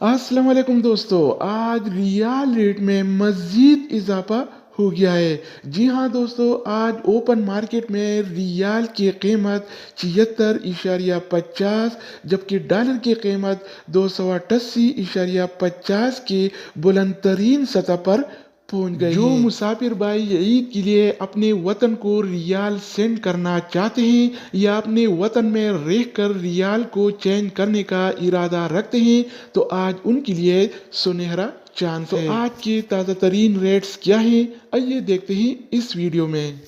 अस्सलाम वालेकुम दोस्तों, आज रियाल रेट में मज़ीद इजाफा हो गया है। जी हाँ दोस्तों, आज ओपन मार्केट में रियाल की कीमत 76.50 जबकि डॉलर की कीमत 288.50 की बुलंद तरीन सतह पर पहुंच गए जो हैं। मुसाफिर भाई ईद के लिए अपने वतन को रियाल सेंड करना चाहते हैं या अपने वतन में रहकर रियाल को चेंज करने का इरादा रखते हैं तो आज उनके लिए सुनहरा चांस है। तो आज के ताज़ा तरीन रेट्स क्या हैं, आइए देखते हैं इस वीडियो में।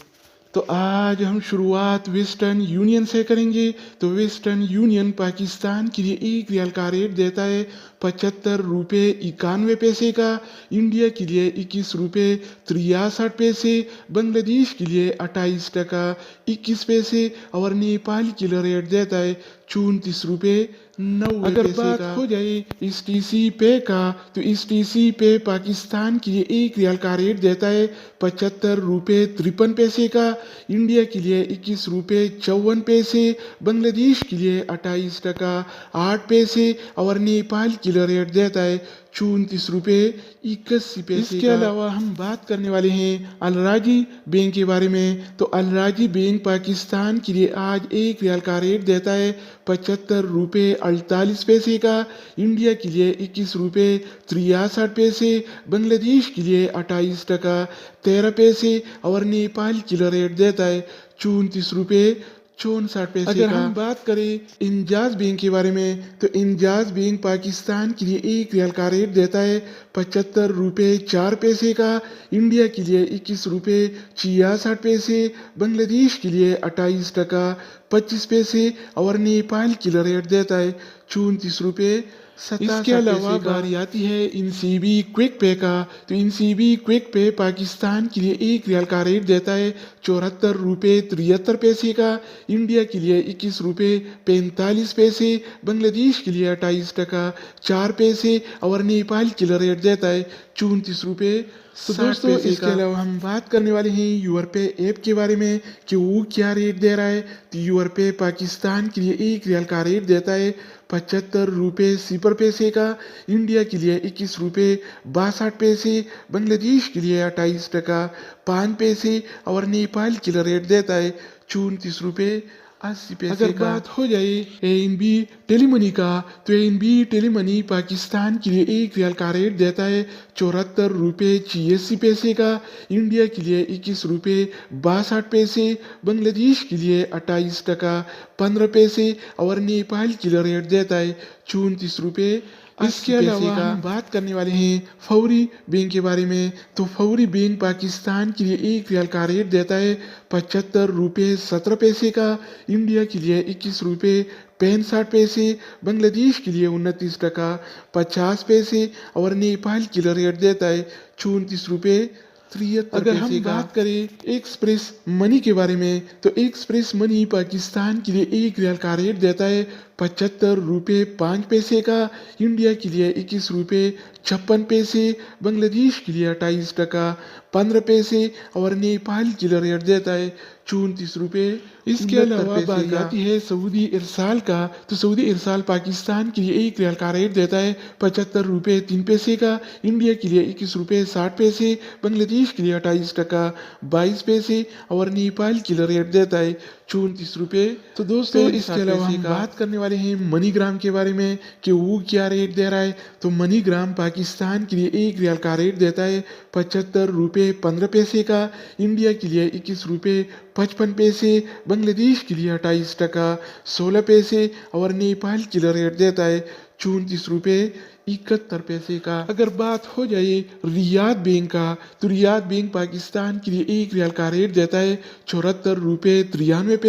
तो आज हम शुरुआत वेस्टर्न यूनियन से करेंगे। तो वेस्टर्न यूनियन पाकिस्तान के लिए एक रियाल का रेट देता है 75 रुपये 91 पैसे का, इंडिया के लिए 21 रुपये 63 पैसे, बांग्लादेश के लिए 28 टका 21 पैसे और नेपाल के लिए रेट देता है 34 रुपये 90 अगर बात हो जाए इस टीसी पे का, तो इस टीसी पे पाकिस्तान के लिए एक रियाल का रेट देता है 75 रुपये 53 पैसे का, इंडिया के लिए 21 रुपये 54 पैसे, बांग्लादेश के लिए 28 टका 8 पैसे और नेपाल के लिए रेट देता है 34 रुपये 81 पैसे। इसके अलावा हम बात करने वाले हैं अलराजी बैंक के बारे में। तो अलराजी बैंक पाकिस्तान के लिए आज एक रियाल का रेट देता है 75 रुपये 48 पैसे का, इंडिया के लिए 21 रुपये 63 पैसे, बांग्लादेश के लिए 28 टका 13 पैसे और नेपाल के लिए रेट देता है 34 रुपये 64 पैसे। अगर हम बात करें इंजाज बैंक के बारे में, तो इंजाज बैंक पाकिस्तान के लिए एक रियाल का रेट देता है 75 रुपये 4 पैसे का, इंडिया के लिए 21 रुपये 66 पैसे, बांग्लादेश के लिए 28 टका 25 पैसे और नेपाल के लिए रेट देता है 34 रुपये 67 पैसे। इसके अलावा बारी आती है इनसीबी क्विक पे का। तो इनसीबी क्विक पे पाकिस्तान के लिए एक रियाल का रेट देता है 74 रुपये 73 पैसे का, इंडिया के लिए 21 रुपये 45 पैसे, बांग्लादेश के लिए 28 टका 4 पैसे और नेपाल के लिए रेट देता है 34 रुपये 60 पैसे। इसके अलावा हम बात करने वाले हैं यूरपे ऐप के बारे में कि वो क्या रेट दे रहा है। तो यूरपे पाकिस्तान के लिए एक रियाल का रेट देता है 75 रुपये 0 पैसे का, इंडिया के लिए 21 रुपये 62 पैसे, बांग्लादेश के लिए 28 टका 5 पैसे और नेपाल के लिए रेट देता है 34 रुपये 80 पैसे। अगर बात हो जाए एएनबी टेलीमनी का, तो एएनबी टेलीमनी पाकिस्तान के लिए एक रियाल का रेट देता है 74 रुपये 86 पैसे का, इंडिया के लिए 21 रुपये 62 पैसे, बांग्लादेश के लिए 28 टका 15 पैसे और नेपाल के लिए रेट देता है 34 रुपये। इसके अलावा हम बात करने वाले हैं फौरी बैंक के बारे में। तो फौरी बैंक पाकिस्तान के लिए एक रियाल का रेट देता है 75 रुपये 17 पैसे का, इंडिया के लिए 21 रुपये 65 पैसे, बांग्लादेश के लिए 29 टका 50 पैसे और नेपाल के लिए रेट देता है 34 रुपये 73 पैसे। अगर हम बात करें एक्सप्रेस मनी के बारे में, तो एक्सप्रेस मनी पाकिस्तान के लिए एक रियाल का रेट देता है 75 रुपये 5 पैसे का, इंडिया के लिए 21 रुपये 56 पैसे, बांग्लादेश के लिए 28 टका 15 पैसे और नेपाल के लिए रेट देता है 34 रुपये। इसके अलावा बात आती है सऊदी इरसाल का। तो सऊदी इरसाल पाकिस्तान के लिए एक रियाल का रेट देता है 75 रुपये 3 पैसे का, इंडिया के लिए 21 रुपये 60 पैसे, बांग्लादेश के लिए 28 टका 22 पैसे और नेपाल के लिए रेट देता है 34 रुपये। तो दोस्तों इसके अलावा हम बात करने वाले हैं मनीग्राम के बारे में कि वो क्या रेट दे रहा है। तो मनीग्राम पाकिस्तान के लिए एक रियाल का रेट देता है 75 रुपये 15 पैसे का, इंडिया के लिए 21 रुपये 55 पैसे, बांग्लादेश के लिए 28 टका 16 पैसे और नेपाल के लिए रेट देता है 34 रुपये 71 पैसे का। अगर बात हो जाए रियाद बैंक का, तो रियाद बैंक पाकिस्तान के लिए एक रियाल का रेट देता है 74 रुपये 93 पैसे